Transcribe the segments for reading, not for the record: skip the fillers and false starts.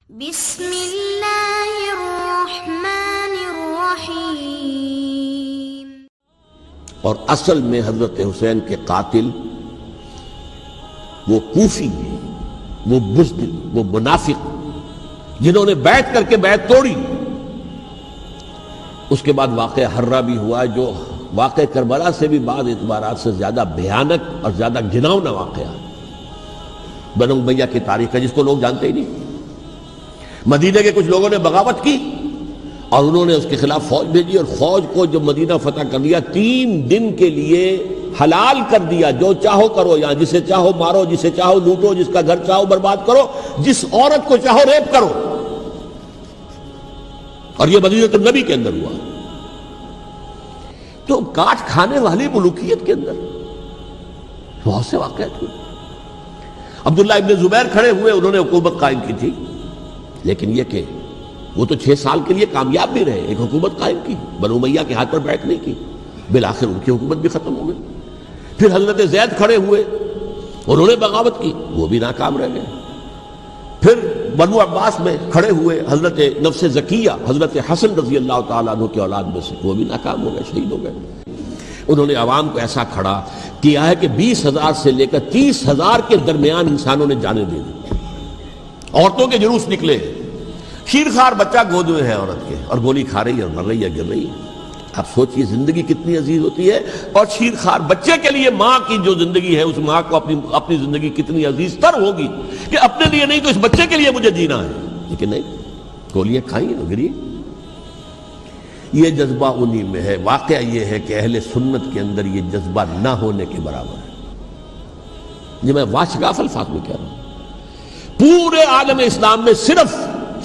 بسم اللہ الرحمن الرحیم۔ اور اصل میں حضرت حسین کے قاتل وہ کوفی ہیں، وہ بزدل، وہ منافق جنہوں نے بیعت کر کے بیعت توڑی۔ اس کے بعد واقعہ حرہ بھی ہوا جو واقعہ کربلا سے بھی بعض اعتبارات سے زیادہ بھیانک اور زیادہ گھناؤنا واقعہ بنو امیہ کی تاریخ ہے، جس کو لوگ جانتے ہی نہیں۔ مدینہ کے کچھ لوگوں نے بغاوت کی اور انہوں نے اس کے خلاف فوج بھیجی، اور فوج کو جب مدینہ فتح کر لیا 3 دن کے لیے حلال کر دیا، جو چاہو کرو، یہاں جسے چاہو مارو، جسے چاہو لوٹو، جس کا گھر چاہو برباد کرو، جس عورت کو چاہو ریپ کرو۔ اور یہ مدینہ النبی کے اندر ہوا۔ تو کاٹ کھانے والی ملوکیت کے اندر بہت سے واقعات ہوئے۔ عبداللہ ابن زبیر کھڑے ہوئے، انہوں نے حکومت قائم کی تھی، لیکن یہ کہ وہ تو 6 سال کے لیے کامیاب بھی رہے، ایک حکومت قائم کی، بنو امیہ کے ہاتھ پر بیعت نہیں کی، بالآخر ان کی حکومت بھی ختم ہو گئی۔ پھر حضرت زید کھڑے ہوئے، انہوں نے بغاوت کی، وہ بھی ناکام رہ گئے۔ پھر بنو عباس میں کھڑے ہوئے حضرت نفس زکیہ، حضرت حسن رضی اللہ تعالیٰ عنہ کی اولاد میں سے، وہ بھی ناکام ہو گئے، شہید ہو گئے۔ انہوں نے عوام کو ایسا کھڑا کیا ہے کہ 20,000 سے لے کر 30,000 کے درمیان انسانوں نے جانیں دے دی۔ عورتوں کے جلوس نکلے، شیرخوار بچہ گود میں ہے عورت کے، اور گولی کھا رہی ہے اور مر رہی ہے، گر رہی ہے۔ آپ سوچئے زندگی کتنی عزیز ہوتی ہے، اور شیرخوار بچے کے لیے ماں کی جو زندگی ہے، اس ماں کو اپنی زندگی کتنی عزیز تر ہوگی کہ اپنے لیے نہیں تو اس بچے کے لیے مجھے جینا ہے، لیکن نہیں، گولیاں کھائیں اور گری۔ یہ جذبہ انہی میں ہے۔ واقعہ یہ ہے کہ اہل سنت کے اندر یہ جذبہ نہ ہونے کے برابر ہے۔ یہ میں واشگاف الفاظ میں کہہ رہا ہوں۔ پورے عالم اسلام میں صرف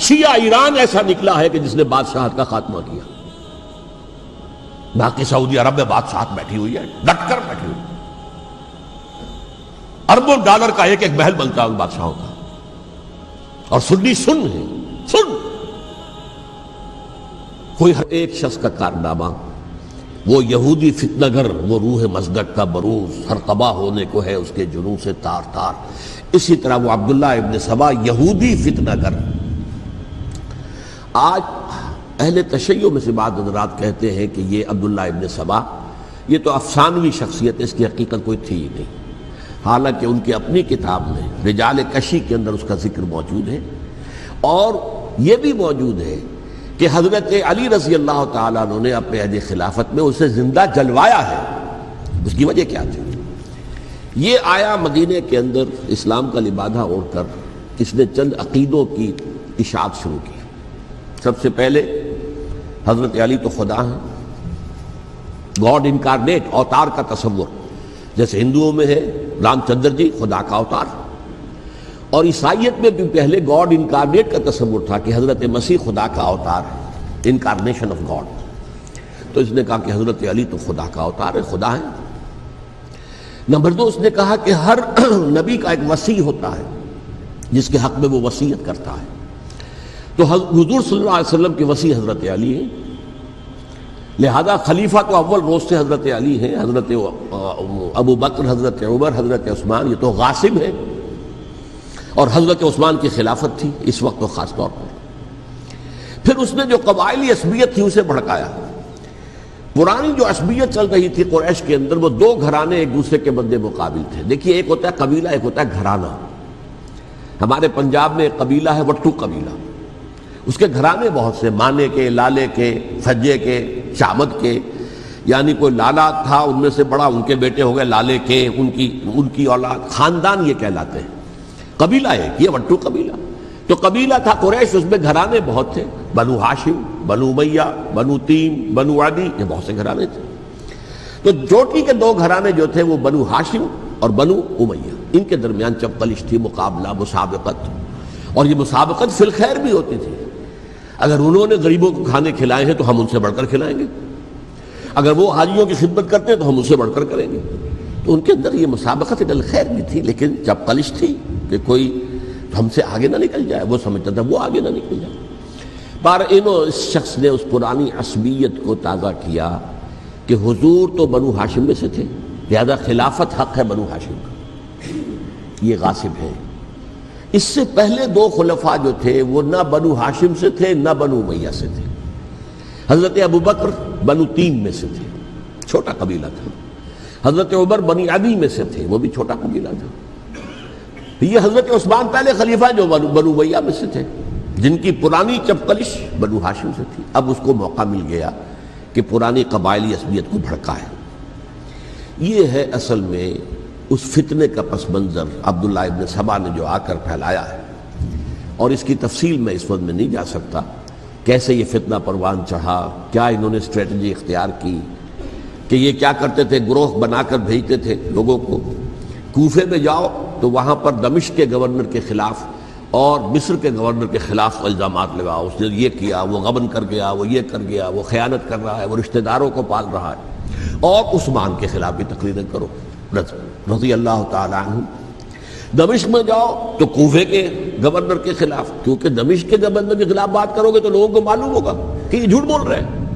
شیعہ ایران ایسا نکلا ہے کہ جس نے بادشاہت کا خاتمہ کیا، باقی سعودی عرب میں بادشاہت بیٹھی ہوئی ہے، ڈٹ کر بیٹھی ہوئی، اربوں ڈالر کا ایک ایک محل بنتا ہے ان بادشاہوں کا، اور سنی سن ہے، سن۔ کوئی ایک شخص کا کارنامہ، وہ یہودی فتنہ گر، وہ روح مزدق کا بروز، ہر تباہ ہونے کو ہے اس کے جنوں سے تار تار۔ اسی طرح وہ عبداللہ ابن سبا یہودی فتنہ گر۔ آج اہل تشیع میں سے بعض حضرات کہتے ہیں کہ یہ عبداللہ ابن سبا یہ تو افسانوی شخصیت ہے، اس کی حقیقت کوئی تھی ہی نہیں، حالانکہ ان کی اپنی کتاب میں رجال کشی کے اندر اس کا ذکر موجود ہے۔ اور یہ بھی موجود ہے کہ حضرت علی رضی اللہ تعالیٰ عنہ نے اپنے عہد خلافت میں اسے زندہ جلوایا ہے۔ اس کی وجہ کیا تھی؟ یہ آیا مدینے کے اندر اسلام کا لبادہ اوڑھ کر، اس نے چند عقیدوں کی اشاعت شروع کی۔ سب سے پہلے حضرت علی تو خدا ہیں، گاڈ انکارنیٹ، اوتار کا تصور، جیسے ہندوؤں میں ہے رام چندر جی خدا کا اوتار، اور عیسائیت میں بھی پہلے گاڈ انکارنیٹ کا تصور تھا کہ حضرت مسیح خدا کا اوتار ہے، انکارنیشن آف گاڈ۔ تو اس نے کہا کہ حضرت علی تو خدا کا اوتار ہے، خدا ہے۔ نمبر 2، اس نے کہا کہ ہر نبی کا ایک وصی ہوتا ہے جس کے حق میں وہ وصیت کرتا ہے، تو حضور صلی اللہ علیہ وسلم کے وصی حضرت علی ہیں، لہذا خلیفہ تو اول روز سے حضرت علی ہیں، حضرت ابو بکر، حضرت عمر، حضرت عثمان یہ تو غاصب ہیں، اور حضرت عثمان کی خلافت تھی اس وقت تو خاص طور پر۔ پھر اس نے جو قبائلی عصبیت تھی اسے بھڑکایا۔ پرانی جو عصبیت چل رہی تھی قریش کے اندر، وہ 2 گھرانے ایک دوسرے کے مد مقابل تھے۔ دیکھیے، ایک ہوتا ہے قبیلہ، ایک ہوتا ہے گھرانہ۔ ہمارے پنجاب میں ایک قبیلہ ہے وٹو قبیلہ، اس کے گھرانے بہت سے، مانے کے، لالے کے، سجے کے، شامد کے، یعنی کوئی لالا تھا ان میں سے بڑا، ان کے بیٹے ہو گئے لالے کے، ان کی اولاد، خاندان یہ کہلاتے ہیں۔ قبیلہ ایک، یہ وٹو قبیلہ۔ تو قبیلہ تھا قریش، اس میں گھرانے بہت تھے، بنو ہاشم، بنو امیہ، بنو تیم، بنو عدی، یہ بہت سے گھرانے تھے۔ تو چوٹی کے 2 گھرانے جو تھے وہ بنو ہاشم اور بنو امیہ، ان کے درمیان چپقلش تھی، مقابلہ، مسابقت، اور یہ مسابقت فی الخیر بھی ہوتی تھی۔ اگر انہوں نے غریبوں کو کھانے کھلائے ہیں تو ہم ان سے بڑھ کر کھلائیں گے، اگر وہ حاجیوں کی خدمت کرتے ہیں تو ہم ان سے بڑھ کر کریں گے۔ تو ان کے اندر یہ مسابقت الخیر بھی تھی، لیکن چپقلش تھی کہ کوئی ہم سے آگے نہ نکل جائے، وہ سمجھتا تھا وہ آگے نہ نکل جائے۔ پر اس شخص نے اس پرانی عصبیت کو تازہ کیا کہ حضور تو بنو ہاشم میں سے تھے، لہذا خلافت حق ہے بنو ہاشم کا، یہ غاصب ہیں، اس سے پہلے دو خلفاء جو تھے وہ نہ بنو ہاشم سے تھے نہ بنو امیہ سے تھے. حضرت ابوبکر بنو تیم میں سے تھے، چھوٹا قبیلہ تھا. حضرت عمر بنی عدی میں سے تھے، وہ بھی چھوٹا قبیلہ تھا. یہ حضرت عثمان پہلے خلیفہ جو بنو امیہ میں سے تھے، جن کی پرانی چپکلش بنو ہاشم سے تھی. اب اس کو موقع مل گیا کہ پرانی قبائلی عصبیت کو بھڑکائے. یہ ہے اصل میں اس فتنے کا پس منظر عبداللہ ابن سبا نے جو آ کر پھیلایا ہے. اور اس کی تفصیل میں اس وقت میں نہیں جا سکتا، کیسے یہ فتنہ پروان چڑھا، کیا انہوں نے اسٹریٹجی اختیار کی. کہ یہ کیا کرتے تھے، گروہ بنا کر بھیجتے تھے لوگوں کو. کوفے میں جاؤ تو وہاں پر دمشق کے گورنر کے خلاف اور مصر کے گورنر کے خلاف الزامات لگاؤ، اس نے یہ کیا، وہ غبن کر گیا، وہ یہ کر گیا، وہ خیانت کر رہا ہے، وہ رشتہ داروں کو پال رہا ہے. اور عثمان کے خلاف بھی تقریریں کرو رضی اللہ تعالیٰ عنہ. دمشق میں جاؤ تو کوفے کے گورنر کے خلاف، کیونکہ دمشق کے گورنر کے خلاف بات کرو گے تو لوگوں کو معلوم ہوگا کہ یہ جھوٹ بول رہے ہیں.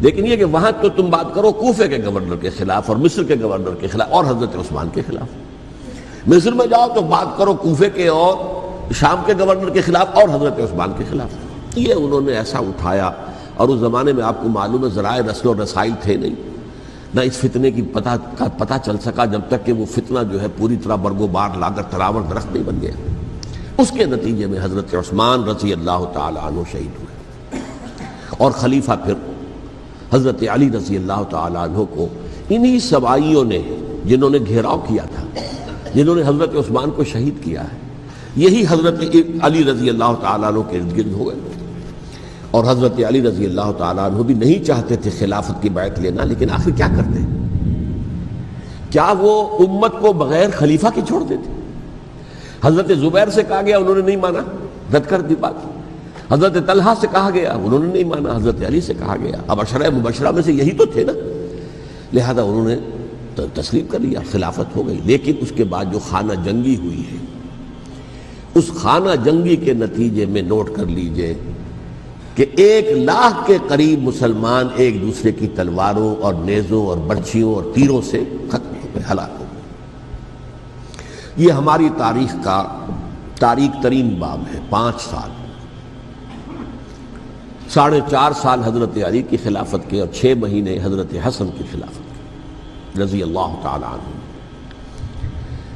لیکن یہ کہ وہاں تو تم بات کرو کوفے کے گورنر کے خلاف اور مصر کے گورنر کے خلاف اور حضرت عثمان کے خلاف. مصر میں جاؤ تو بات کرو کوفے کے اور شام کے گورنر کے خلاف اور حضرت عثمان کے خلاف. یہ انہوں نے ایسا اٹھایا. اور اس زمانے میں آپ کو معلوم ہے ذرائع رسل و رسائل تھے نہیں، نہ اس فتنے کی پتہ چل سکا جب تک کہ وہ فتنہ جو ہے پوری طرح برگو بار لا کر تراور درخت نہیں بن گیا. اس کے نتیجے میں حضرت عثمان رضی اللہ تعالی عنہ شہید ہوئے. اور خلیفہ پھر حضرت علی رضی اللہ تعالی عنہ کو انہی سوائیوں نے، جنہوں نے گھیراؤ کیا تھا، جنہوں نے حضرت عثمان کو شہید کیا ہے، یہی حضرت علی رضی اللہ تعالیٰ عنہ کے ارد گرد ہو گئے. اور حضرت علی رضی اللہ تعالیٰ عنہ بھی نہیں چاہتے تھے خلافت کی بیعت لینا، لیکن آخر کیا کرتے؟ کیا وہ امت کو بغیر خلیفہ کے چھوڑ دیتے؟ حضرت زبیر سے کہا گیا، انہوں نے نہیں مانا، رد کر دی بات. حضرت طلحہ سے کہا گیا، انہوں نے نہیں مانا. حضرت علی سے کہا گیا، اب عشرہ مبشرہ میں سے یہی تو تھے نا، لہذا انہوں نے تسلیم کر لیا، خلافت ہو گئی. لیکن اس کے بعد جو خانہ جنگی ہوئی ہے، اس خانہ جنگی کے نتیجے میں نوٹ کر لیجئے کہ 1,00,000 کے قریب مسلمان ایک دوسرے کی تلواروں اور نیزوں اور برچھیوں اور تیروں سے ختم ہو گئے، ہلاک ہو گئے. یہ ہماری تاریخ کا تاریک ترین باب ہے. 5 سال، 4.5 سال حضرت علی کی خلافت کے اور 6 مہینے حضرت حسن کی خلافت کے رضی اللہ تعالی عنہ.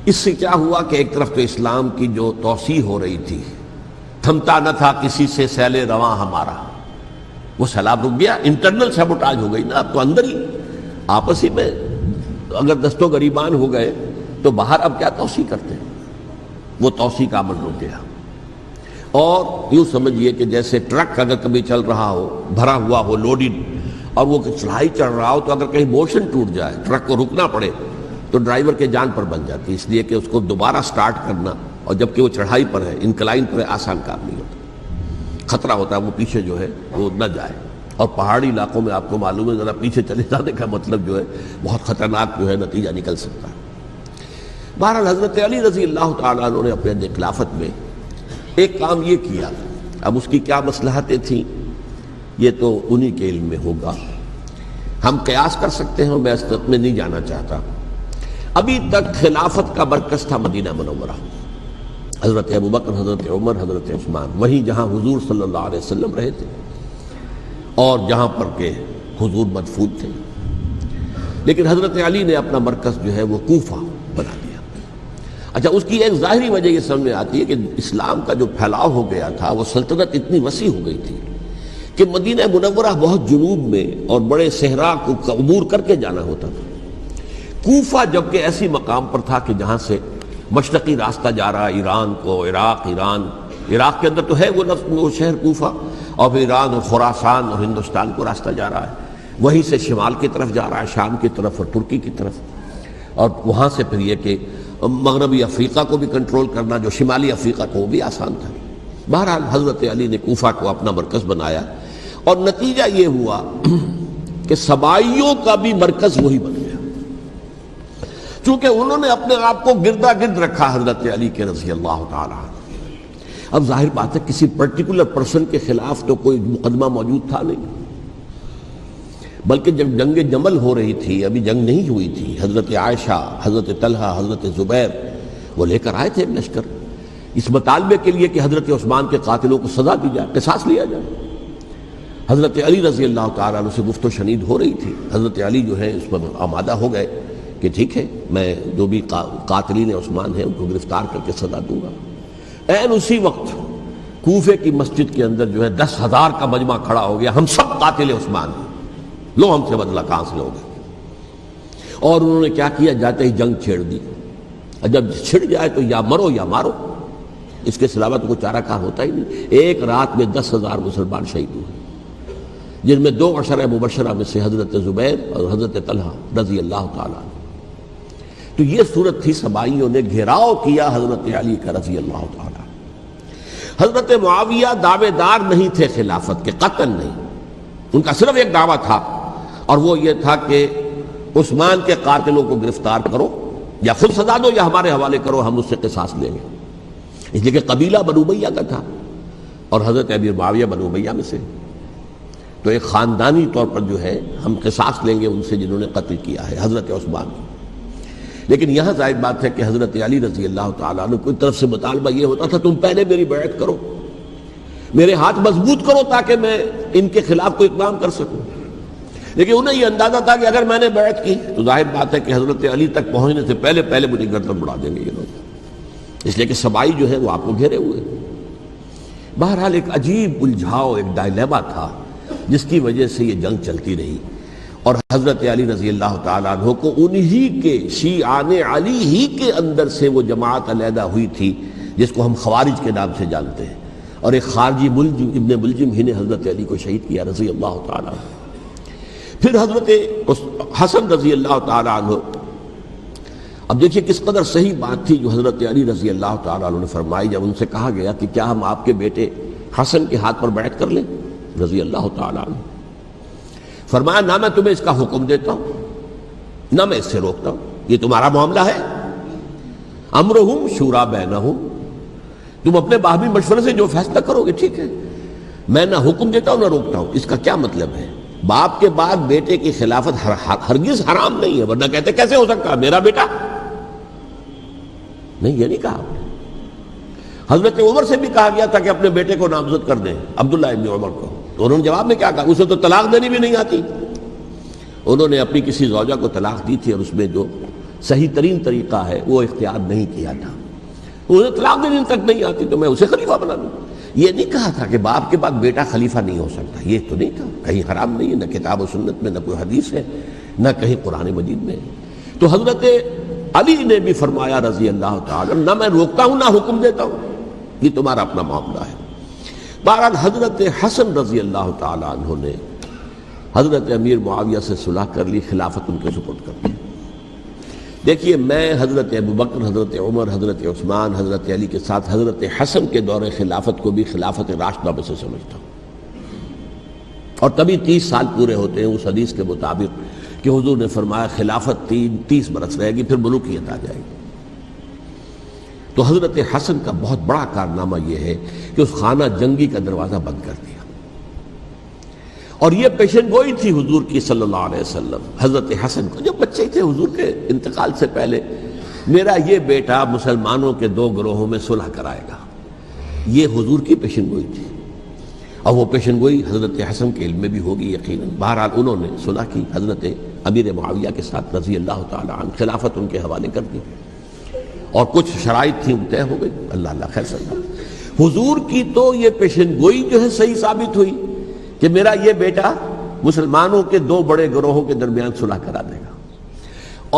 اس سے کیا ہوا کہ ایک طرف تو اسلام کی جو توسیع ہو رہی تھی، تھمتا نہ تھا کسی سے سیل رواں ہمارا، وہ سیلاب رک گیا. انٹرنل سیبوٹاج ہو گئی نا. اب تو اندر ہی آپس ہی میں اگر دست و گریبان ہو گئے تو باہر اب کیا توسیع کرتے ہیں. وہ توسیع کا عمل رک گیا. اور یوں سمجھیے کہ جیسے ٹرک اگر کبھی چل رہا ہو، بھرا ہوا ہو، لوڈڈ، اور وہ چڑھائی چڑھ رہا ہو، تو اگر کہیں موشن ٹوٹ جائے، ٹرک کو رکنا پڑے، تو ڈرائیور کے جان پر بن جاتی. اس لیے کہ اس کو دوبارہ سٹارٹ کرنا، اور جبکہ وہ چڑھائی پر ہے، انکلائن پر ہے، آسان کام نہیں ہوتا. خطرہ ہوتا ہے وہ پیچھے جو ہے وہ نہ جائے. اور پہاڑی علاقوں میں آپ کو معلوم ہے ذرا پیچھے چلے جانے کا مطلب جو ہے بہت خطرناک جو ہے نتیجہ نکل سکتا ہے. بہرحال حضرت علی رضی اللہ تعالیٰ عنہ نے اپنے خلافت میں ایک کام یہ کیا. اب اس کی کیا مصلحتیں تھیں یہ تو انہی کے علم میں ہوگا. ہم قیاس کر سکتے ہیں، میں اس میں نہیں جانا چاہتا. ابھی تک خلافت کا مرکز تھا مدینہ منورہ، حضرت ابوبکر، حضرت عمر، حضرت عثمان، وہیں جہاں حضور صلی اللہ علیہ وسلم رہے تھے اور جہاں پر کہ حضور مدفون تھے. لیکن حضرت علی نے اپنا مرکز جو ہے وہ کوفہ بنا دیا. اچھا، اس کی ایک ظاہری وجہ یہ سمجھ میں آتی ہے کہ اسلام کا جو پھیلاؤ ہو گیا تھا، وہ سلطنت اتنی وسیع ہو گئی تھی کہ مدینہ منورہ بہت جنوب میں اور بڑے صحرا کو عبور کر کے جانا ہوتا تھا. کوفہ جبکہ ایسی مقام پر تھا کہ جہاں سے مشرقی راستہ جا رہا ہے ایران کو، عراق کے اندر تو ہے وہ شہر کوفہ، اور پھر ایران اور خراسان اور ہندوستان کو راستہ جا رہا ہے. وہیں سے شمال کی طرف جا رہا ہے، شام کی طرف اور ترکی کی طرف. اور وہاں سے پھر یہ کہ مغربی افریقہ کو بھی کنٹرول کرنا، جو شمالی افریقہ کو، وہ بھی آسان تھا. بہرحال حضرت علی نے کوفہ کو اپنا مرکز بنایا، اور نتیجہ یہ ہوا کہ سبائیوں کا بھی مرکز وہی بن گیا، چونکہ انہوں نے اپنے آپ کو گردا گرد رکھا حضرت علی کے رضی اللہ تعالی عنہ. اب ظاہر بات ہے کسی پرٹیکولر پرسن کے خلاف تو کوئی مقدمہ موجود تھا نہیں، بلکہ جب جنگ جمل ہو رہی تھی، ابھی جنگ نہیں ہوئی تھی، حضرت عائشہ، حضرت طلحہ، حضرت زبیر وہ لے کر آئے تھے ایک لشکر اس مطالبے کے لیے کہ حضرت عثمان کے قاتلوں کو سزا دی جائے، قصاص لیا جائے۔ حضرت علی رضی اللہ تعالیٰ عنہ سے گفت و شنید ہو رہی تھی، حضرت علی جو ہے اس پر آمادہ ہو گئے کہ ٹھیک ہے میں جو بھی قاتلین عثمان ہیں ان کو گرفتار کر کے سزا دوں گا۔ عین اسی وقت کوفے کی مسجد کے اندر جو ہے 10,000 کا مجمع کھڑا ہو گیا، ہم سب قاتل عثمان ہیں، لو ہم سے بدلہ کہاں سے لوگے۔ اور انہوں نے کیا کیا، جاتے ہی جنگ چھیڑ دی، جب چھڑ جائے تو یا مرو یا مارو، اس کے سلاوہ تو کوئی چارہ کار ہوتا ہی نہیں۔ ایک رات میں 10,000 مسلمان شہید ہوئے، جن میں 2 عشرہ مبشرہ میں سے حضرت زبیر اور حضرت طلحہ رضی اللہ تعالیٰ عنہ۔ تو یہ صورت تھی، سبائیوں نے گھیراؤ کیا حضرت علی کا رضی اللہ تعالیٰ۔ حضرت معاویہ دعوے دار نہیں تھے خلافت کے، قطعاً نہیں، ان کا صرف ایک دعویٰ تھا، اور وہ یہ تھا کہ عثمان کے قاتلوں کو گرفتار کرو، یا خود سزا دو یا ہمارے حوالے کرو، ہم اس سے قصاص لیں گے۔ اس لیے کہ قبیلہ بنو امیہ کا تھا اور حضرت امیر معاویہ بنو امیہ میں سے، تو ایک خاندانی طور پر جو ہے ہم قصاص لیں گے ان سے جنہوں نے قتل کیا ہے حضرت عثمان۔ لیکن یہاں ظاہر بات ہے کہ حضرت علی رضی اللہ تعالیٰ عنہ کی طرف سے مطالبہ یہ ہوتا تھا تم پہلے میری بیعت کرو، میرے ہاتھ مضبوط کرو تاکہ میں ان کے خلاف کوئی اقدام کر سکوں۔ لیکن انہیں یہ اندازہ تھا کہ اگر میں نے بیعت کی تو ظاہر بات ہے کہ حضرت علی تک پہنچنے سے پہلے مجھے گردن اڑا دیں گے یہ لوگ، اس لیے کہ سبائی جو ہے وہ آپ کو گھیرے ہوئے۔ بہرحال ایک عجیب الجھاؤ، ایک ڈائلیما تھا جس کی وجہ سے یہ جنگ چلتی رہی، اور حضرت علی رضی اللہ تعالیٰ عنہ کو انہی کے شیعان علی ہی کے اندر سے وہ جماعت علیحدہ ہوئی تھی جس کو ہم خوارج کے نام سے جانتے ہیں، اور ایک خارجی ابن ملجم ہی نے حضرت علی کو شہید کیا رضی اللہ تعالیٰ عنہ۔ پھر حضرت حسن رضی اللہ تعالیٰ عنہ، اب دیکھیے کس قدر صحیح بات تھی جو حضرت علی رضی اللہ تعالیٰ عنہ نے فرمائی جب ان سے کہا گیا کہ کیا ہم آپ کے بیٹے حسن کے ہاتھ پر بیعت کر لیں رضی اللہ تعالیٰ عنہ۔ فرمایا نہ میں تمہیں اس کا حکم دیتا ہوں نہ میں اس سے روکتا ہوں، یہ تمہارا معاملہ ہے، امرہم شورا بینہم، تم اپنے باہمی مشورے سے جو فیصلہ کرو گے ٹھیک ہے، میں نہ حکم دیتا ہوں نہ روکتا ہوں۔ اس کا کیا مطلب ہے؟ باپ کے بعد بیٹے کی خلافت ہرگز حرام نہیں ہے، ورنہ کہتے کیسے ہو سکتا میرا بیٹا؟ نہیں، یہ نہیں کہا۔ حضرت عمر سے بھی کہا گیا تھا کہ اپنے بیٹے کو نامزد کر دیں، عبداللہ ابن عمر کو، تو انہوں نے جواب میں کیا کہا؟ اسے تو طلاق دینی بھی نہیں آتی۔ انہوں نے اپنی کسی زوجہ کو طلاق دی تھی اور اس میں جو صحیح ترین طریقہ ہے وہ اختیار نہیں کیا تھا، انہیں طلاق دینی تک نہیں آتی تو میں اسے خلیفہ بنا دوں۔ یہ نہیں کہا تھا کہ باپ کے بعد بیٹا خلیفہ نہیں ہو سکتا، یہ تو نہیں کہا، کہیں حرام نہیں ہے، نہ کتاب و سنت میں، نہ کوئی حدیث ہے، نہ کہیں قرآن مجید میں۔ تو حضرت علی نے بھی فرمایا رضی اللہ تعالی، نہ میں روکتا ہوں نہ حکم دیتا ہوں، یہ تمہارا اپنا معاملہ ہے۔ بہرحال حضرت حسن رضی اللہ تعالی عنہ نے حضرت امیر معاویہ سے صلح کر لی، خلافت ان کے سپرد کر دی۔ دیکھیے میں حضرت ابوبکر، حضرت عمر، حضرت عثمان، حضرت علی کے ساتھ حضرت حسن کے دور خلافت کو بھی خلافت راشدہ میں سے سمجھتا ہوں، اور تبھی 30 سال پورے ہوتے ہیں اس حدیث کے مطابق کہ حضور نے فرمایا خلافت 30 برس رہے گی پھر ملوکیت آ جائے گی۔ تو حضرت حسن کا بہت بڑا کارنامہ یہ ہے کہ اس خانہ جنگی کا دروازہ بند کر دیا، اور یہ پیشن گوئی تھی حضور کی صلی اللہ علیہ وسلم حضرت حسن کو، جب بچے تھے حضور کے انتقال سے پہلے، میرا یہ بیٹا مسلمانوں کے 2 گروہوں میں صلح کرائے گا، یہ حضور کی پیشن گوئی تھی، اور وہ پیشن گوئی حضرت حسن کے علم میں بھی ہوگی یقیناً۔ بہرحال انہوں نے صلح کی حضرت امیر معاویہ کے ساتھ رضی اللہ تعالی عنہ، خلافت ان کے حوالے کر دی، اور کچھ شرائط تھیں طے ہو گئی، اللہ خیر صلی اللہ۔ حضور کی تو یہ پیشن گوئی جو ہے صحیح ثابت ہوئی کہ میرا یہ بیٹا مسلمانوں کے 2 بڑے گروہوں کے درمیان صلح کرا دے گا،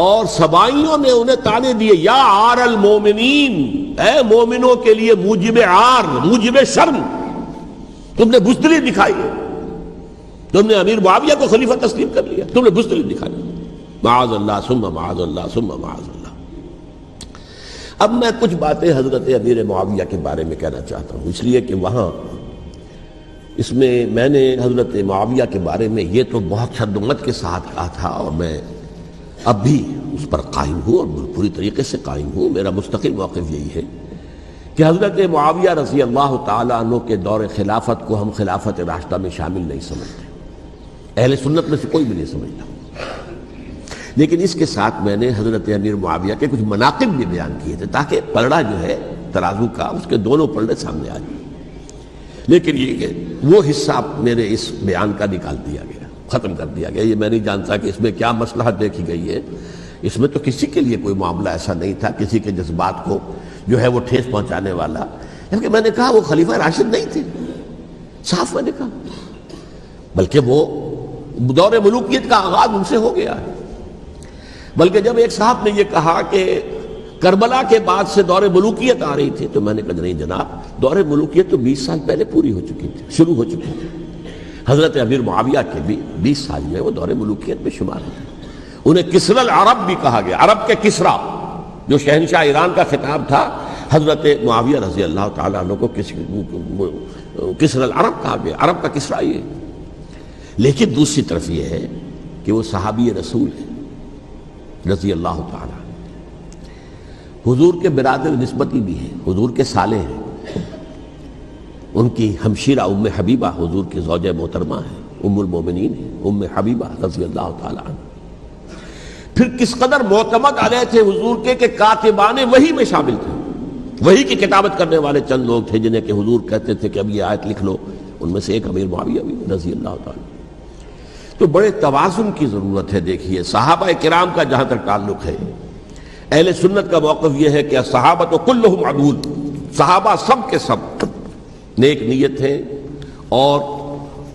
اور سبائیوں نے انہیں تانے دیے، یا عار المومنین، اے مومنوں کے لیے موجب عار، موجب شرم، تم نے بزدلی دکھائی ہے، تم نے امیر معاویہ کو خلیفہ تسلیم کر لیا، تم نے بزدلی دکھائی، معاذ اللہ ثم معاذ اللہ ثم معاذ اللہ۔ اب میں کچھ باتیں حضرت امیر معاویہ کے بارے میں کہنا چاہتا ہوں، اس لیے کہ وہاں اس میں نے حضرت معاویہ کے بارے میں یہ تو بہت شدت کے ساتھ کہا تھا، اور میں اب بھی اس پر قائم ہوں اور پوری طریقے سے قائم ہوں۔ میرا مستقل موقف یہی ہے کہ حضرت معاویہ رضی اللہ تعالیٰ عنہ کے دور خلافت کو ہم خلافت راشدہ میں شامل نہیں سمجھتے، اہل سنت میں سے کوئی بھی نہیں سمجھتا، لیکن اس کے ساتھ میں نے حضرت امیر معاویہ کے کچھ مناقب بھی بیان کیے تھے تاکہ پلڑا جو ہے ترازو کا، اس کے دونوں پلڑے سامنے آ جائیں. لیکن یہ کہ وہ حصہ میرے اس بیان کا نکال دیا گیا، ختم کر دیا گیا. یہ میں نہیں جانتا کہ اس میں کیا مصلحت دیکھی گئی ہے. اس میں تو کسی کے لیے کوئی معاملہ ایسا نہیں تھا، کسی کے جذبات کو جو ہے وہ ٹھیس پہنچانے والا. کیونکہ میں نے کہا وہ خلیفہ راشد نہیں تھے، صاف میں نے کہا، بلکہ وہ دور ملوکیت کا آغاز ان سے ہو گیا ہے. بلکہ جب ایک صاحب نے یہ کہا کہ کربلا کے بعد سے دور ملوکیت آ رہی تھی، تو میں نے کہا نہیں جناب، دور ملوکیت تو 20 سال پہلے پوری ہو چکی تھی، شروع ہو چکی تھی. حضرت امیر معاویہ کے بھی 20 سال میں وہ دور ملوکیت میں شمار ہوتے. انہیں کسری العرب بھی کہا گیا، عرب کے کسریٰ، جو شہنشاہ ایران کا خطاب تھا. حضرت معاویہ رضی اللہ تعالیٰ عنہ کو کسری العرب کہا گیا، عرب کا کسریٰ یہ. لیکن دوسری طرف یہ ہے کہ وہ صحابی رسول ہے رضی اللہ تعالیٰ، حضور کے برادر نسبتی بھی ہیں، حضور کے سالے ہیں. ان کی ہمشیرہ ام حبیبہ حضور کی زوجہ محترمہ ہیں، ام المومنین ہیں ام حبیبہ رضی اللہ تعالیٰ عنہ. پھر کس قدر معتمد علیہ تھے حضور کے کہ کاتبان وحی میں شامل تھے. وحی کی کتابت کرنے والے چند لوگ تھے جنہیں کہ حضور کہتے تھے کہ اب یہ آیت لکھ لو. ان میں سے ایک امیر معاویہ بھی رضی اللہ تعالیٰ. تو بڑے توازن کی ضرورت ہے. دیکھیے صحابہ کرام کا جہاں تک تعلق ہے، اہل سنت کا موقف یہ ہے کہ صحابہ کلہم عدول، صحابہ سب کے سب نیک نیت ہیں، اور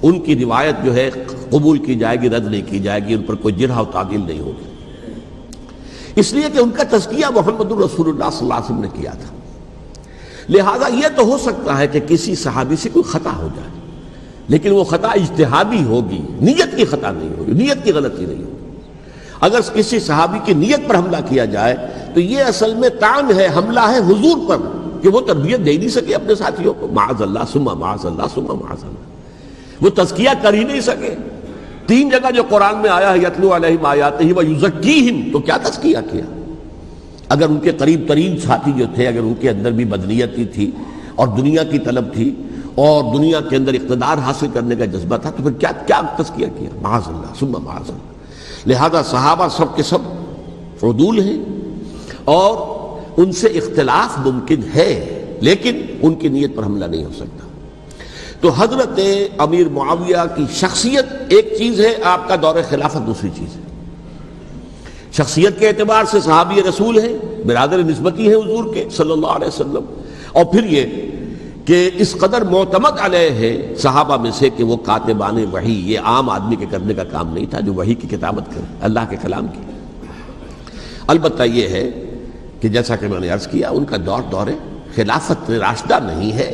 ان کی روایت جو ہے قبول کی جائے گی، رد نہیں کی جائے گی، ان پر کوئی جرح و تعدیل نہیں ہوگی. اس لیے کہ ان کا تزکیہ محمد رسول اللہ صلی اللہ علیہ وسلم نے کیا تھا. لہذا یہ تو ہو سکتا ہے کہ کسی صحابی سے کوئی خطا ہو جائے، لیکن وہ خطا اجتہادی ہوگی، نیت کی خطا نہیں ہوگی، نیت کی غلطی نہیں ہوگی. اگر کسی صحابی کی نیت پر حملہ کیا جائے تو یہ اصل میں طعن ہے، حملہ ہے حضور پر کہ وہ تربیت دے نہیں سکے اپنے ساتھیوں کو. معاذ اللہ ثم معاذ اللہ ثم معاذ اللہ، وہ تزکیہ کر ہی نہیں سکے. 3 جگہ جو قرآن میں آیا ہے یتلو علیہم آیاتہ ویزکیہم، تو کیا تزکیہ کیا؟ اگر ان کے قریب ترین ساتھی جو تھے، اگر ان کے اندر بھی بدنیتی تھی اور دنیا کی طلب تھی اور دنیا کے اندر اقتدار حاصل کرنے کا جذبہ تھا، تو پھر کیا تزکیہ کیا؟ معاذ اللہ ثم معاذ اللہ. لہذا صحابہ سب کے سب عدول ہیں، اور ان سے اختلاف ممکن ہے، لیکن ان کی نیت پر حملہ نہیں ہو سکتا. تو حضرت امیر معاویہ کی شخصیت ایک چیز ہے، آپ کا دور خلافت دوسری چیز ہے. شخصیت کے اعتبار سے صحابی رسول ہیں، برادر نسبتی ہیں حضور کے صلی اللہ علیہ وسلم. اور پھر یہ کہ اس قدر معتمد علیہ ہے صحابہ میں سے کہ وہ کاتبان وحی، یہ عام آدمی کے کرنے کا کام نہیں تھا جو وحی کی کتابت کرے، اللہ کے کلام کی. البتہ یہ ہے کہ جیسا کہ میں نے عرض کیا، ان کا دور خلافت راشدہ نہیں ہے،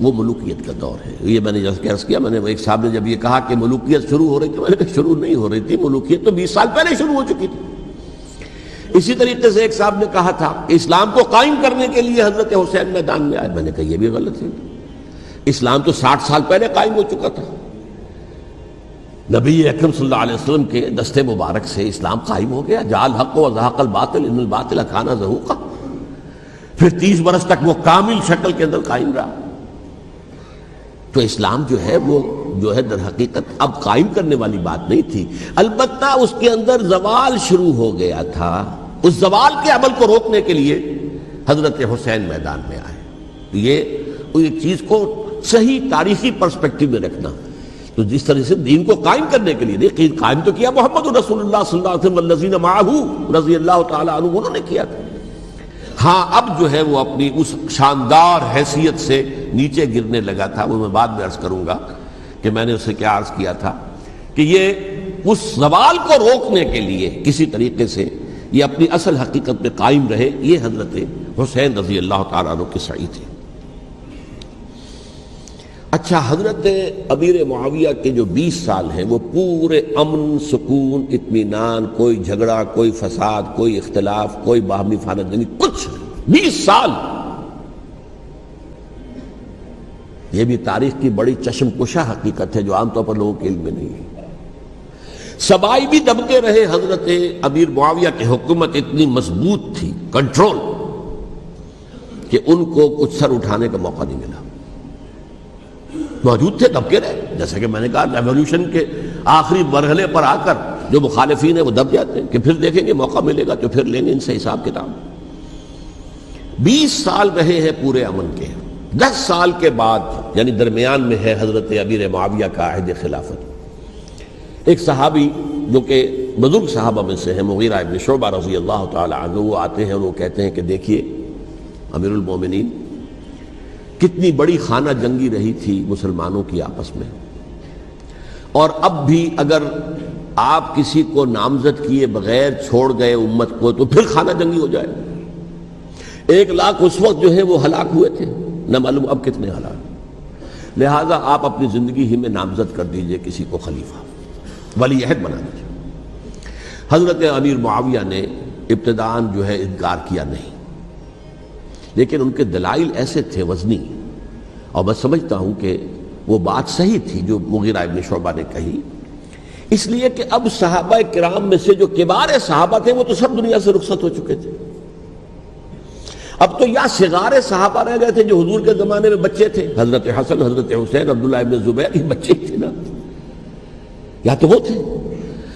وہ ملوکیت کا دور ہے. یہ میں نے جیسا کہ عرض کیا، میں نے ایک صاحب نے جب یہ کہا کہ ملوکیت شروع ہو رہی تھی، میں نے کہا شروع نہیں ہو رہی تھی، ملوکیت تو 20 سال پہلے شروع ہو چکی تھی. اسی طریقے سے ایک صاحب نے کہا تھا کہ اسلام کو قائم کرنے کے لیے حضرت حسین میدان میں آئے. میں نے کہا یہ بھی غلط ہے، اسلام تو 60 سال پہلے قائم ہو چکا تھا. نبی اکرم صلی اللہ علیہ وسلم کے دست مبارک سے اسلام قائم ہو گیا. جاء الحق وزهق الباطل ان الباطل کان زهوقا. پھر 30 برس تک وہ کامل شکل کے اندر قائم رہا. تو اسلام جو ہے در حقیقت اب قائم کرنے والی بات نہیں تھی. البتہ اس کے اندر زوال شروع ہو گیا تھا. اس زوال کے عمل کو روکنے کے لیے حضرت حسین میدان میں آئے. یہ ایک چیز کو صحیح تاریخی پرسپیکٹو میں رکھنا. تو جس طرح سے دین کو قائم کرنے کے لیے قائم تو کیا محمد رسول اللہ صلی اللہ علیہ وسلم والذین معہ رضی اللہ تعالیٰ عنہ، انہوں نے کیا تھا. ہاں اب جو ہے وہ اپنی اس شاندار حیثیت سے نیچے گرنے لگا تھا. وہ میں بعد میں عرض کروں گا کہ میں نے اسے کیا عرض کیا تھا کہ یہ اس زوال کو روکنے کے لیے کسی طریقے سے یہ اپنی اصل حقیقت میں قائم رہے. یہ حضرت حسین رضی اللہ تعالیٰ عنہ کے سعی تھے. اچھا، حضرت امیر معاویہ کے جو 20 سال ہیں وہ پورے امن، سکون، اطمینان، کوئی جھگڑا، کوئی فساد، کوئی اختلاف، کوئی باہمی خاندانی، کچھ نہیں. 20 سال. یہ بھی تاریخ کی بڑی چشم کشا حقیقت ہے جو عام طور پر لوگوں کے علم میں نہیں ہے. سبائی بھی دبتے رہے. حضرت امیر معاویہ کی حکومت اتنی مضبوط تھی، کنٹرول، کہ ان کو کچھ سر اٹھانے کا موقع نہیں ملا. موجود تھے، دب کے رہے. جیسا کہ میں نے کہا ریولوشن کے آخری مرحلے پر آ کر جو مخالفین ہیں وہ دب جاتے ہیں کہ پھر دیکھیں گے موقع ملے گا تو پھر لیں گے ان سے حساب کتاب. 20 سال رہے ہیں پورے امن کے، 10 سال کے بعد یعنی درمیان میں ہے حضرت امیر معاویہ کا عہد خلافت، ایک صحابی جو کہ بزرگ صحابہ میں سے ہیں، مغیرہ ابن شعبہ رضی اللہ تعالی عنہ، وہ آتے ہیں اور وہ کہتے ہیں کہ دیکھیے امیر المومنین، کتنی بڑی خانہ جنگی رہی تھی مسلمانوں کی آپس میں، اور اب بھی اگر آپ کسی کو نامزد کیے بغیر چھوڑ گئے امت کو تو پھر خانہ جنگی ہو جائے۔ 1 لاکھ اس وقت جو ہے وہ ہلاک ہوئے تھے، نہ معلوم اب کتنے ہلاک، لہٰذا آپ اپنی زندگی ہی میں نامزد کر دیجئے کسی کو خلیفہ، ولی عہد بنا دیجئے۔ حضرت امیر معاویہ نے ابتداً جو ہے انکار کیا نہیں، لیکن ان کے دلائل ایسے تھے وزنی، اور میں سمجھتا ہوں کہ وہ بات صحیح تھی جو مغیرہ ابن شعبہ نے کہی، اس لیے کہ اب صحابہ کرام میں سے جو کبار صحابہ تھے وہ تو سب دنیا سے رخصت ہو چکے تھے، اب تو یا صغار صحابہ رہ گئے تھے جو حضور کے زمانے میں بچے تھے، حضرت حسن، حضرت حسین، عبداللہ ابن زبیر، یہ بچے تھے نا، یا تو وہ تھے،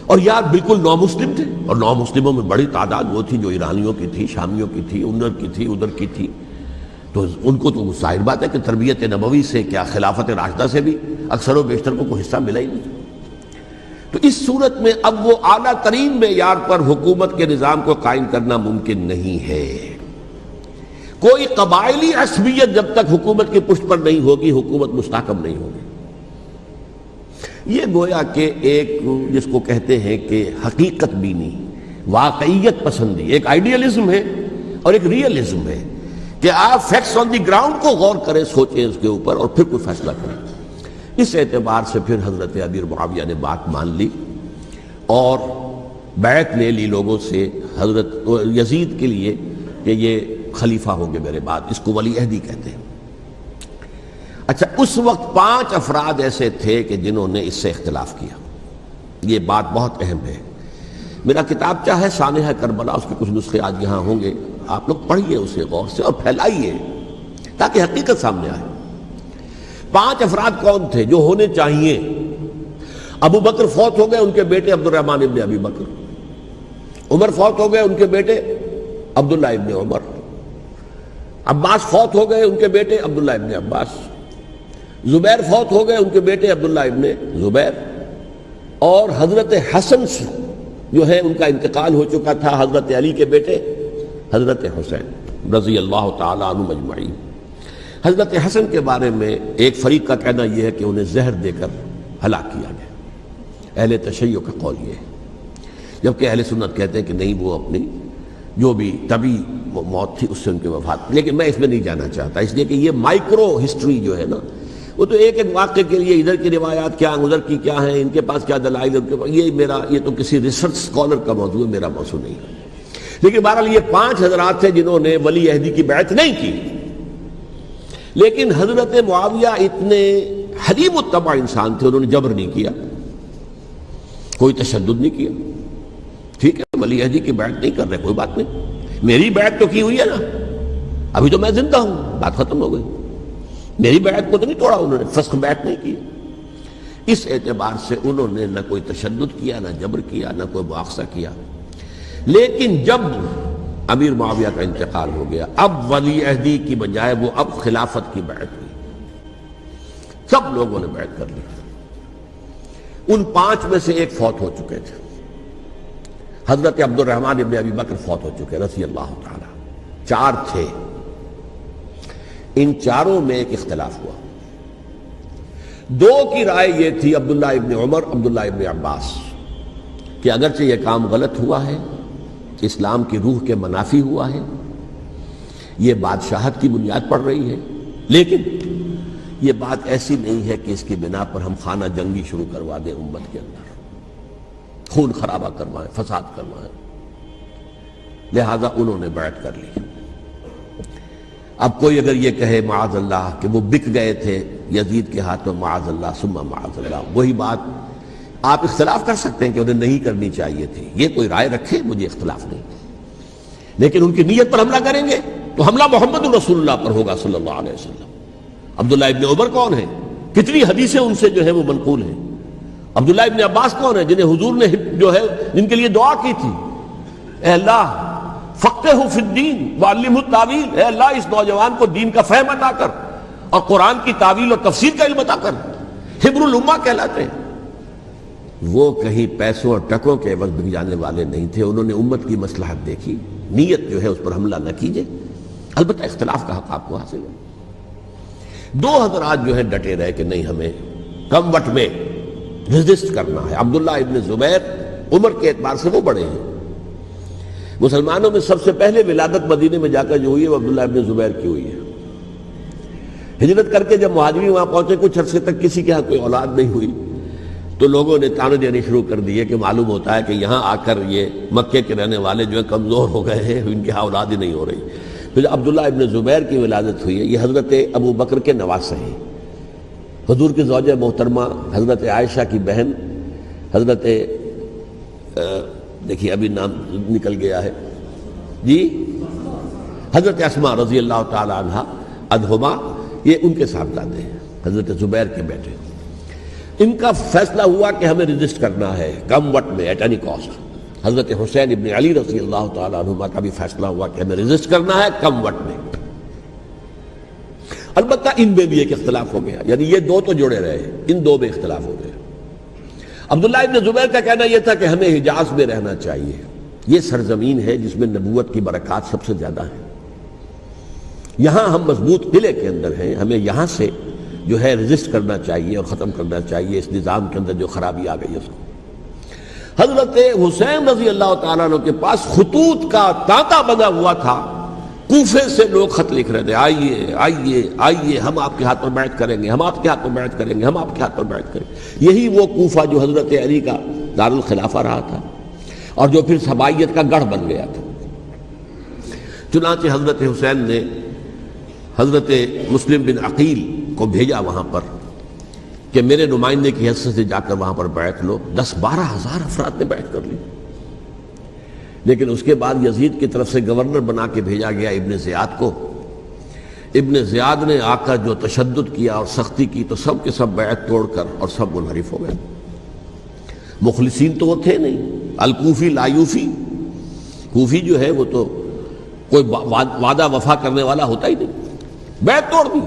اور یا بالکل نو مسلم تھے، اور نو مسلموں میں بڑی تعداد وہ تھی جو ایرانیوں کی تھی، شامیوں کی تھی، ادھر کی تھی، تو ان کو تو ظاہر بات ہے کہ تربیت نبوی سے کیا خلافت راشدہ سے بھی اکثر و بیشتر کو کوئی حصہ ملا ہی نہیں۔ تو اس صورت میں اب وہ اعلیٰ ترین معیار پر حکومت کے نظام کو قائم کرنا ممکن نہیں ہے۔ کوئی قبائلی عصبیت جب تک حکومت کی پشت پر نہیں ہوگی، حکومت مستحکم نہیں ہوگی۔ یہ گویا کہ ایک جس کو کہتے ہیں کہ حقیقت بینی، واقعیت پسندی، ایک آئیڈیلزم ہے اور ایک ریئلزم ہے کہ آپ فیکٹس آن دی گراؤنڈ کو غور کریں، سوچیں اس کے اوپر اور پھر کوئی فیصلہ کریں۔ اس اعتبار سے پھر حضرت امیر معاویہ نے بات مان لی اور بیعت لے لی لوگوں سے حضرت یزید کے لیے کہ یہ خلیفہ ہوں گے میرے بعد، اس کو ولی عہدی کہتے ہیں۔ اچھا، اس وقت 5 افراد ایسے تھے کہ جنہوں نے اس سے اختلاف کیا، یہ بات بہت اہم ہے۔ میرا کتابچہ ہے سانحہ کربلا، اس کے کچھ نسخے آج یہاں ہوں گے، آپ لوگ پڑھیے اسے غور سے اور پھیلائیے تاکہ حقیقت سامنے آئے۔ 5 افراد کون تھے جو ہونے چاہیے؟ ابو بکر فوت ہو گئے، ان کے بیٹے عبد الرحمن ابن ابی بکر، عمر فوت ہو گئے، ان کے بیٹے عبداللہ ابن عمر، عباس فوت ہو گئے، ان کے بیٹے عبداللہ ابن عباس، زبیر فوت ہو گئے، ان کے بیٹے عبداللہ ابن زبیر، اور حضرت حسن جو ہے ان کا انتقال ہو چکا تھا، حضرت علی کے بیٹے حضرت حسین رضی اللہ تعالی عنہ مجمعین۔ حضرت حسن کے بارے میں ایک فریق کا کہنا یہ ہے کہ انہیں زہر دے کر ہلاک کیا گیا، اہل تشیع کا قول یہ ہے، جبکہ اہل سنت کہتے ہیں کہ نہیں، وہ اپنی جو بھی طبی موت تھی اس سے ان کی وفات، لیکن میں اس میں نہیں جانا چاہتا، اس لیے کہ یہ مائکرو ہسٹری جو ہے نا، وہ تو ایک ایک واقعے کے لیے ادھر کی روایات کیا، ادھر کی کیا ہیں، ان کے پاس کیا دلائل، ان کے پاس یہ تو کسی ریسرچ اسکالر کا موضوع ہے، میرا موضوع نہیں ہے۔ لیکن بہرحال یہ 5 حضرات تھے جنہوں نے ولی عہدی کی بیعت نہیں کی، لیکن حضرت معاویہ اتنے حلیم الطبع انسان تھے، انہوں نے جبر نہیں کیا، کوئی تشدد نہیں کیا۔ ٹھیک ہے، ولی عہدی کی بیعت نہیں کر رہے، کوئی بات نہیں، میری بیعت تو کی ہوئی ہے نا، ابھی تو میں زندہ ہوں، بات ختم ہو گئی، میری بیعت کو تو نہیں توڑا انہوں نے، فسخ بیعت نہیں کی۔ اس اعتبار سے انہوں نے نہ کوئی تشدد کیا، نہ جبر کیا، نہ کوئی مواخذہ کیا۔ لیکن جب امیر معاویہ کا انتقال ہو گیا، اب ولی عہدی کی بجائے وہ اب خلافت کی بیعت ہوئی، سب لوگوں نے بیعت کر لی۔ ان 5 میں سے ایک فوت ہو چکے تھے، حضرت عبد الرحمن ابن ابی بکر فوت ہو چکے رضی اللہ تعالی، 4 تھے، ان 4 میں ایک اختلاف ہوا۔ 2 کی رائے یہ تھی، عبداللہ ابن عمر، عبداللہ ابن عباس، کہ اگرچہ یہ کام غلط ہوا ہے، اسلام کی روح کے منافی ہوا ہے، یہ بادشاہت کی بنیاد پڑ رہی ہے، لیکن یہ بات ایسی نہیں ہے کہ اس کی بنا پر ہم خانہ جنگی شروع کروا دیں، امت کے اندر خون خرابہ کروائیں، فساد کروائیں۔ لہذا انہوں نے بیعت کر لی۔ اب کوئی اگر یہ کہے معاذ اللہ کہ وہ بک گئے تھے یزید کے ہاتھ میں، معاذ اللہ ثم معاذ اللہ، وہی بات آپ اختلاف کر سکتے ہیں کہ انہیں نہیں کرنی چاہیے تھی، یہ کوئی رائے رکھے، مجھے اختلاف نہیں، لیکن ان کی نیت پر حملہ کریں گے تو حملہ محمد رسول اللہ پر ہوگا صلی اللہ علیہ وسلم۔ عبداللہ ابن عمر کون ہیں؟ کتنی حدیثیں ان سے جو ہے وہ منقول ہیں۔ عبداللہ ابن عباس کون ہیں؟ جنہیں حضور نے جو ہے جن کے لیے دعا کی تھی، اے اللہ فقہہ فی الدین وعلمہ التاویل، اے اللہ اس نوجوان کو دین کا فہم عطا کر اور قرآن کی تعویل اور تفسیر کا علم عطا کر، حبر الامہ کہلاتے ہیں۔ وہ کہیں پیسوں اور ٹکوں کے عوض بک جانے والے نہیں تھے، انہوں نے امت کی مصلحت دیکھی، نیت جو ہے اس پر حملہ نہ کیجیے، البتہ اختلاف کا حق آپ کو حاصل ہے۔ دو حضرات جو ہے ڈٹے رہے کہ نہیں، ہمیں کم وٹ میں ریزسٹ کرنا ہے۔ عبداللہ ابن زبیر عمر کے اعتبار سے وہ بڑے ہیں، مسلمانوں میں سب سے پہلے ولادت مدینے میں جا کر جو ہوئی ہے وہ عبداللہ ابن زبیر کی ہوئی ہے۔ ہجرت کر کے جب مہاجرین وہاں پہنچے کچھ عرصے تک کسی کے ہاں کوئی اولاد نہیں ہوئی تو لوگوں نے تانے دینے شروع کر دیے کہ معلوم ہوتا ہے کہ یہاں آ کر یہ مکے کے رہنے والے جو ہے کمزور ہو گئے ہیں، ان کے ہاں اولاد ہی نہیں ہو رہی۔ پھر عبداللہ ابن زبیر کی ولادت ہوئی ہے، یہ حضرت ابو بکر کے نواسے ہیں، حضور کی زوجہ محترمہ حضرت عائشہ کی بہن، حضرت دیکھیے ابھی نام نکل گیا ہے جی، حضرت اسماء رضی اللہ تعالی عنہا عنہما، یہ ان کے صاحبزادے ہیں، حضرت زبیر کے بیٹے۔ ان کا فیصلہ ہوا کہ ہمیں رجسٹ کرنا ہے کم وٹ میں، ایٹ اینی کاسٹ۔ حضرت حسین ابن علی رضی اللہ تعالی عنہما کا بھی فیصلہ ہوا کہ ہمیں رجسٹ کرنا ہے کم وٹ میں۔ البتہ ان میں بھی ایک اختلاف ہو گیا، یعنی یہ دو تو جڑے رہے، ان دو میں اختلاف ہو گیا۔ عبداللہ ابن زبیر کا کہنا یہ تھا کہ ہمیں حجاز میں رہنا چاہیے، یہ سرزمین ہے جس میں نبوت کی برکات سب سے زیادہ ہیں، یہاں ہم مضبوط قلعے کے اندر ہیں، ہمیں یہاں سے جو ہے رجسٹ کرنا چاہیے اور ختم کرنا چاہیے اس نظام کے اندر جو خرابی آ گئی ہے اس کو۔ حضرت حسین رضی اللہ تعالیٰ عنہ کے پاس خطوط کا تانتا بنا ہوا تھا، کوفے سے لوگ خط لکھ رہے تھے، آئیے آئیے آئیے، ہم آپ کے ہاتھ پر بیعت کریں گے، ہم آپ کے ہاتھ پر بیعت کریں گے، ہم آپ کے ہاتھ پر بیعت کریں گے۔ یہی وہ کوفہ جو حضرت علی کا دارالخلافہ رہا تھا اور جو پھر سبائیت کا گڑھ بن گیا تھا۔ چنانچہ حضرت حسین نے حضرت مسلم بن عقیل کو بھیجا وہاں پر کہ میرے نمائندے کی حیثیت سے جا کر وہاں پر بیعت لو۔ 10-12 ہزار افراد نے بیعت کر لی، لیکن اس کے بعد یزید کی طرف سے گورنر بنا کے بھیجا گیا ابن زیاد کو۔ ابن زیاد نے آ کر جو تشدد کیا اور سختی کی تو سب کے سب بیعت توڑ کر اور سب منحرف ہو گئے۔ مخلصین تو وہ تھے نہیں، الکوفی لایوفی، کوفی جو ہے وہ تو کوئی وعدہ وفا کرنے والا ہوتا ہی نہیں، بیعت توڑ دی۔